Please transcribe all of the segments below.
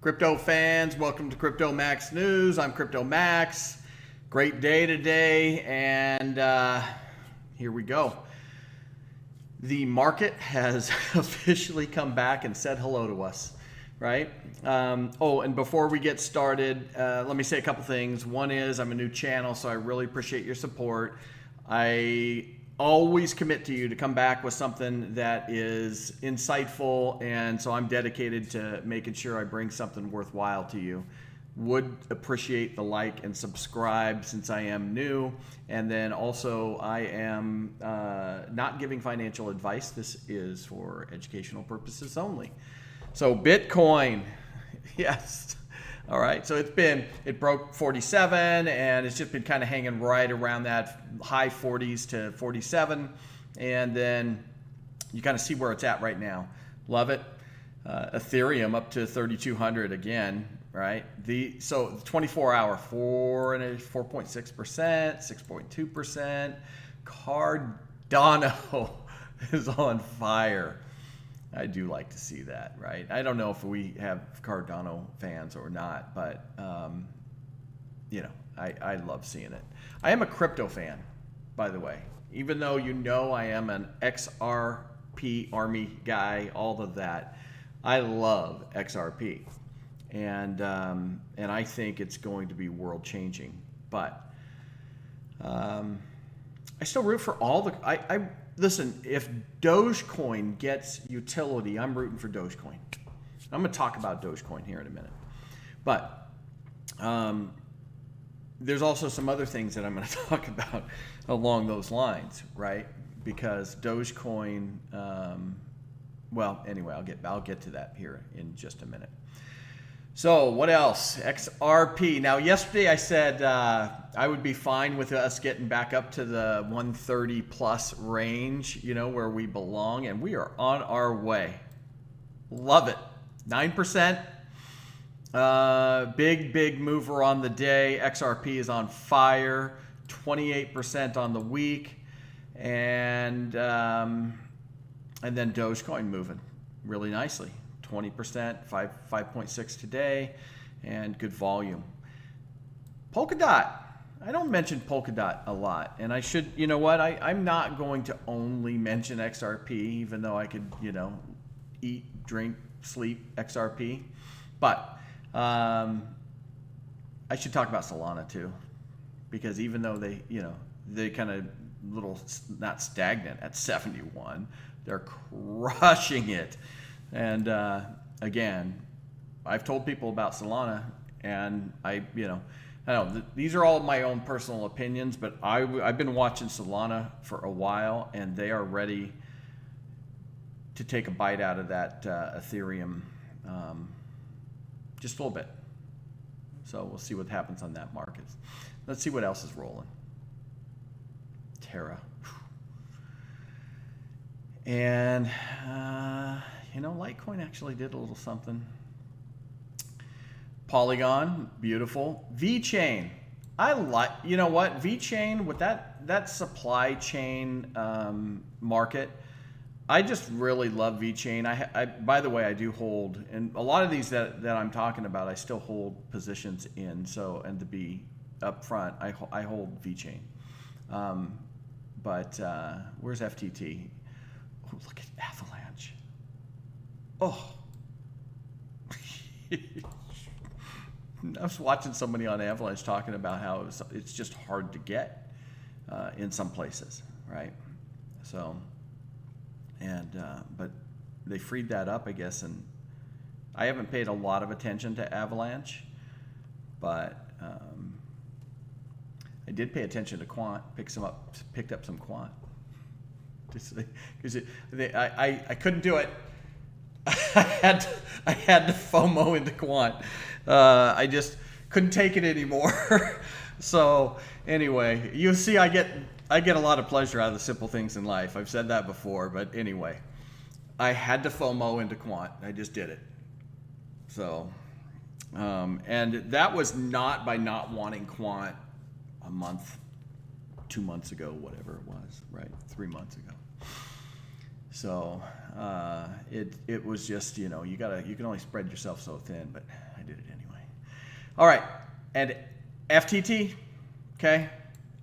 Crypto fans, welcome to CryptoMaxx News. I'm CryptoMaxx. Great day today, and here we go. The market has officially come back and said hello to us, right? And before we get started, let me say a couple things. One is I'm a new channel, so I really appreciate your support. I always commit to you to come back with something that is insightful, and so I'm dedicated to making sure I bring something worthwhile to you. Would appreciate the like and subscribe since I am new, and then also I am not giving financial advice. This is for educational purposes only. So Bitcoin, yes. All right, so it broke 47, and it's just been kind of hanging right around that high 40s to 47, and then you kind of see where it's at right now. Love it. Ethereum up to 3,200 again, right? So 24-hour 4.6%, 6.2%. Cardano is on fire. I do like to see that, right? I don't know if we have Cardano fans or not, but I love seeing it. I am a crypto fan, by the way. Even though I am an XRP army guy, all of that, I love XRP, and I think it's going to be world changing. But I still root for all the. Listen, if Dogecoin gets utility, I'm rooting for Dogecoin. I'm going to talk about Dogecoin here in a minute. But there's also some other things that I'm going to talk about along those lines, right? Because Dogecoin, anyway, I'll get to that here in just a minute. So what else? XRP. Now, yesterday I said I would be fine with us getting back up to the 130 plus range, where we belong, and we are on our way. Love it. 9%. Big mover on the day. XRP is on fire. 28% on the week, and then Dogecoin moving really nicely. 20%, 5.6 today, and good volume. Polkadot. I don't mention Polkadot a lot, and I should. You know what? I'm not going to only mention XRP, even though I could, eat, drink, sleep XRP. But I should talk about Solana too, because even though they kind of not stagnant at 71, they're crushing it. And again, I've told people about Solana, and I don't know, these are all my own personal opinions, but I've been watching Solana for a while, and they are ready to take a bite out of that Ethereum, just a little bit. So we'll see what happens on that market. Let's see what else is rolling. Terra. And Litecoin actually did a little something. Polygon, beautiful. VeChain, I like. You know what? VeChain, with that supply chain market, I just really love VeChain. I by the way, I do hold, and a lot of these that I'm talking about, I still hold positions in. So, and to be upfront, I hold VeChain. But where's FTT? Oh, look at Avalanche. Oh. I was watching somebody on Avalanche talking about how it's just hard to get in some places, right? So, but they freed that up, I guess, and I haven't paid a lot of attention to Avalanche, but I did pay attention to Quant, picked up some Quant. Because I couldn't do it. I had to FOMO into Quant. I just couldn't take it anymore. So anyway, you see, I get a lot of pleasure out of the simple things in life. I've said that before, but anyway, I had to FOMO into Quant. I just did it. So, and that was not by not wanting Quant a month, 2 months ago, whatever it was, right? 3 months ago. So it was just, you can only spread yourself so thin, but I did it anyway. All right, and FTT, okay,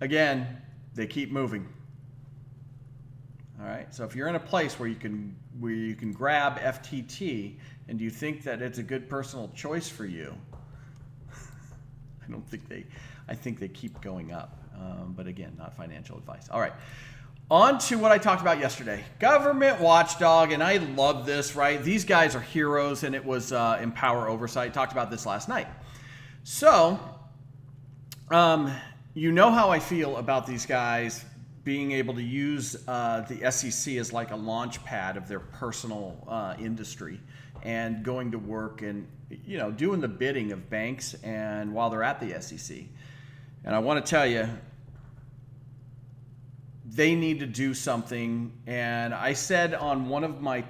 again, they keep moving. All right, so if you're in a place where you can grab FTT and you think that it's a good personal choice for you, I think they keep going up. But again, not financial advice. All right, on to what I talked about yesterday. Government watchdog, and I love this, right? These guys are heroes, and it was Empower Oversight. Talked about this last night. So, you know how I feel about these guys being able to use the SEC as like a launch pad of their personal industry and going to work and, doing the bidding of banks and while they're at the SEC. And I want to tell you, they need to do something. And I said on one of my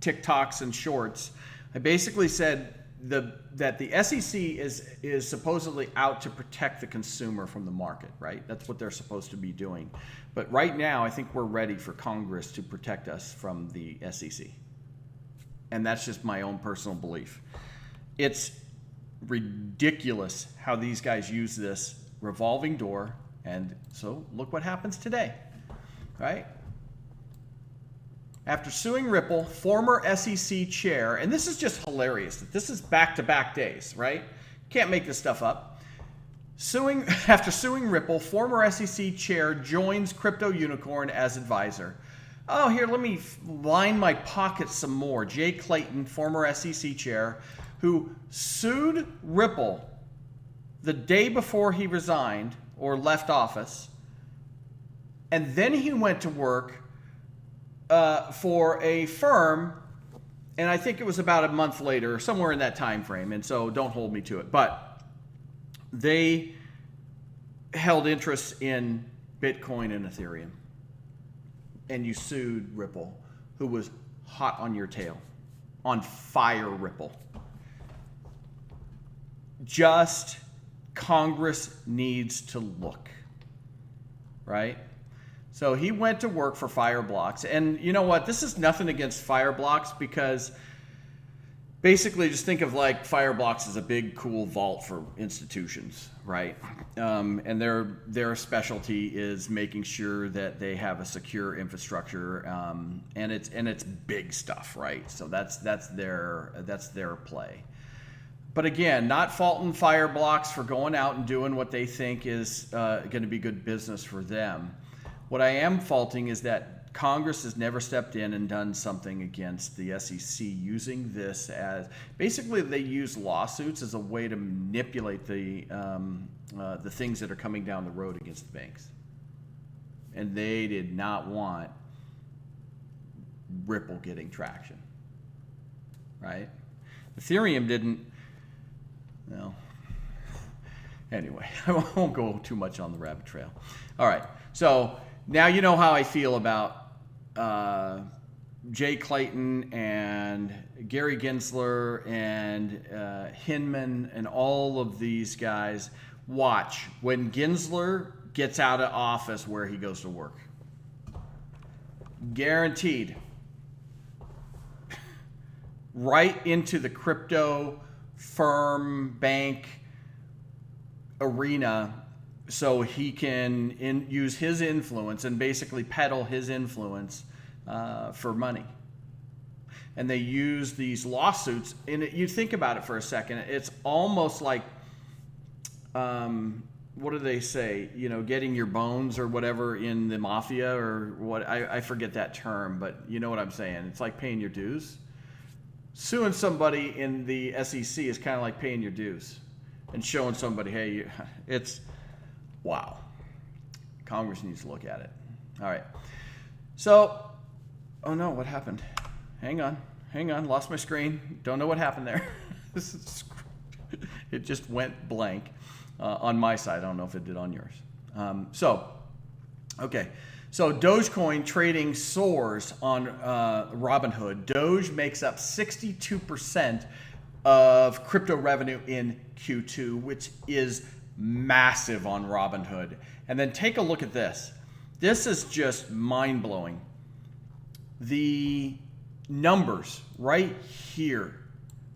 TikToks and shorts, I basically said that the SEC is supposedly out to protect the consumer from the market, right? That's what they're supposed to be doing. But right now, I think we're ready for Congress to protect us from the SEC. And that's just my own personal belief. It's ridiculous how these guys use this revolving door. And so look what happens today, right? After suing Ripple, former SEC chair, and this is just hilarious, that this is back-to-back days, right? Can't make this stuff up. After suing Ripple, former SEC chair joins crypto unicorn as advisor. Oh, here, let me line my pockets some more. Jay Clayton, former SEC chair, who sued Ripple the day before he resigned or left office, and then he went to work for a firm, and I think it was about a month later, somewhere in that time frame, and so don't hold me to it, but they held interest in Bitcoin and Ethereum, and you sued Ripple, who was hot on your tail, on fire Ripple. Just Congress needs to look, right? So he went to work for Fireblocks. And you know what? This is nothing against Fireblocks, because basically just think of like Fireblocks as a big, cool vault for institutions, right? And their specialty is making sure that they have a secure infrastructure, and it's big stuff, right? So that's their play. But again, not faulting Fireblocks for going out and doing what they think is going to be good business for them. What I am faulting is that Congress has never stepped in and done something against the SEC, using this as basically they use lawsuits as a way to manipulate the things that are coming down the road against the banks. And they did not want Ripple getting traction, right? Ethereum didn't. Well, anyway, I won't go too much on the rabbit trail. All right, so now you know how I feel about Jay Clayton and Gary Gensler and Hinman and all of these guys. Watch when Gensler gets out of office where he goes to work. Guaranteed. Right into the crypto firm bank arena, so he can use his influence and basically peddle his influence for money. And they use these lawsuits, and you think about it for a second, it's almost like, what do they say? Getting your bones or whatever in the mafia, or what? I forget that term, but you know what I'm saying. It's like paying your dues. Suing somebody in the SEC is kind of like paying your dues and showing somebody, hey, it's wow. Congress needs to look at it. All right. So, oh no, what happened? Hang on, lost my screen. Don't know what happened there. It just went blank on my side. I don't know if it did on yours. Okay. So Dogecoin trading soars on Robinhood. Doge makes up 62% of crypto revenue in Q2, which is massive on Robinhood. And then take a look at this. This is just mind-blowing. the numbers right here.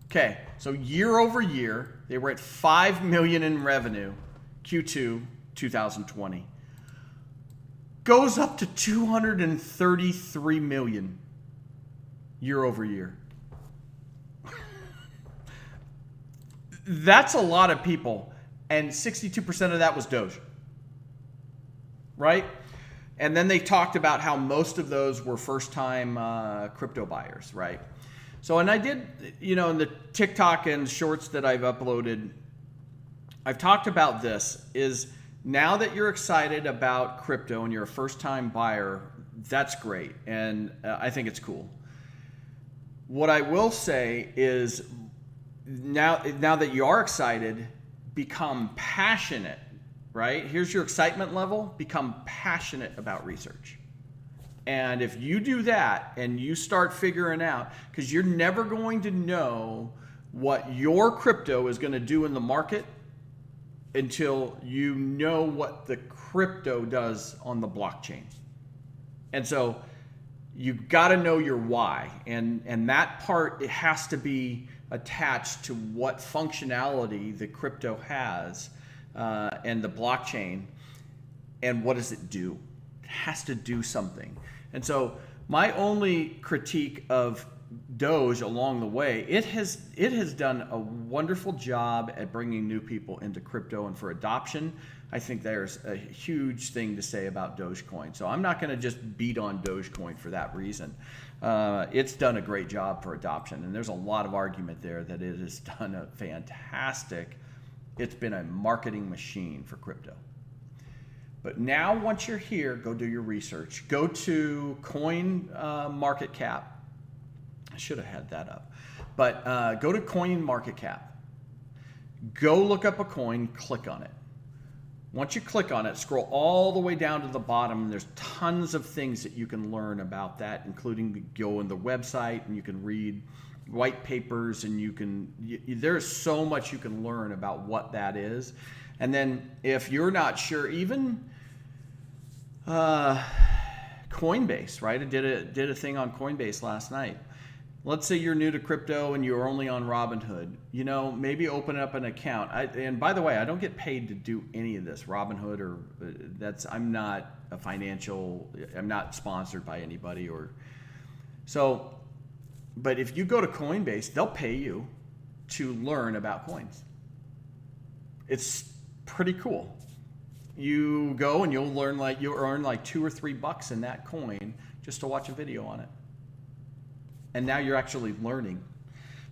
Okay, so year over year, they were at 5 million in revenue, Q2 2020. Goes up to 233 million year over year. That's a lot of people, and 62% of that was Doge, right? And then they talked about how most of those were first-time crypto buyers, right? So, and I did, in the TikTok and shorts that I've uploaded, I've talked about this, is now that you're excited about crypto and you're a first-time buyer, that's great, and I think it's cool. What I will say is, now that you are excited, become passionate, right? Here's your excitement level. Become passionate about research. And if you do that and you start figuring out, because you're never going to know what your crypto is going to do in the market until you know what the crypto does on the blockchain. And so you've got to know your why. And that part, it has to be attached to what functionality the crypto has and the blockchain, and what does it do? It has to do something. And so my only critique of Doge along the way, it has done a wonderful job at bringing new people into crypto and for adoption. I think there's a huge thing to say about Dogecoin. So I'm not going to just beat on Dogecoin for that reason. It's done a great job for adoption, and there's a lot of argument there that it has done a fantastic, it's been a marketing machine for crypto. But now once you're here, go do your research. Go to CoinMarketCap. I should have had that up. But go to CoinMarketCap. Go look up a coin, click on it. Once you click on it, scroll all the way down to the bottom, and there's tons of things that you can learn about that, including go on the website and you can read white papers, and there's so much you can learn about what that is. And then if you're not sure, even Coinbase, right? I did a thing on Coinbase last night. Let's say you're new to crypto and you're only on Robinhood. Maybe open up an account. And by the way, I don't get paid to do any of this. Robinhood I'm not I'm not sponsored by anybody but if you go to Coinbase, they'll pay you to learn about coins. It's pretty cool. You go and you'll earn like $2 or $3 in that coin just to watch a video on it. And now you're actually learning.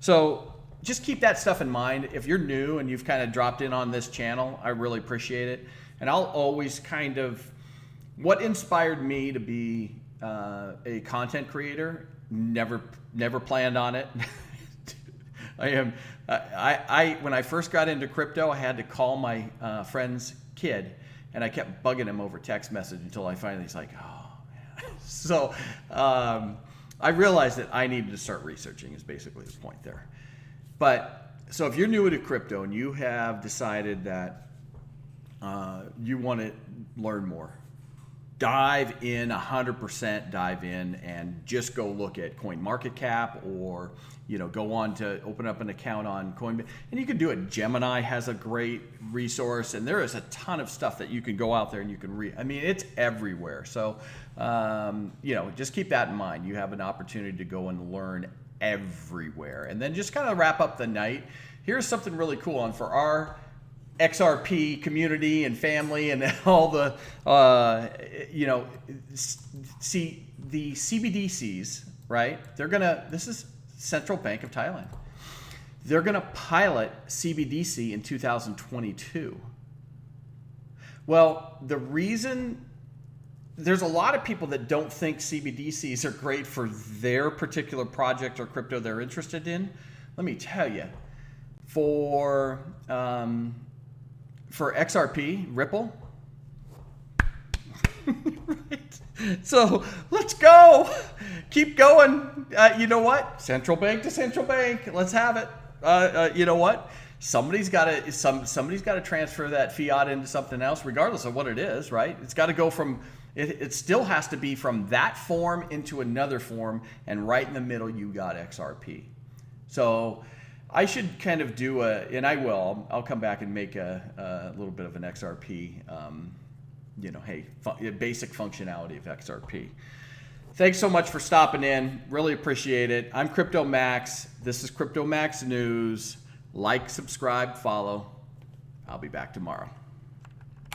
So just keep that stuff in mind. If you're new and you've kind of dropped in on this channel, I really appreciate it. And I'll always what inspired me to be a content creator, never planned on it. when I first got into crypto, I had to call my friend's kid, and I kept bugging him over text message until I finally was like, oh man. So I realized that I needed to start researching is basically the point there. But so if you're new to crypto and you have decided that you want to learn more, dive in, 100% dive in, and just go look at CoinMarketCap, or go on to open up an account on Coinbase. And you can do it. Gemini has a great resource, and there is a ton of stuff that you can go out there and you can read. I mean, it's everywhere. So, just keep that in mind. You have an opportunity to go and learn everywhere. And then just kind of wrap up the night. Here's something really cool for our XRP community and family and all the, see the CBDCs, right? This is Central Bank of Thailand. They're going to pilot CBDC in 2022. Well, the reason, there's a lot of people that don't think CBDCs are great for their particular project or crypto they're interested in. Let me tell you, for XRP, Ripple, right? So let's go. Keep going. You know what? Central bank to central bank. Let's have it. You know what? Somebody's got to transfer that fiat into something else, regardless of what it is, right? It's got to go from It still has to be from that form into another form, and right in the middle you got XRP. So I should kind of do and I will. I'll come back and make a little bit of an XRP, basic functionality of XRP. Thanks so much for stopping in. Really appreciate it. I'm CryptoMaxx. This is CryptoMaxx News. Like, subscribe, follow. I'll be back tomorrow.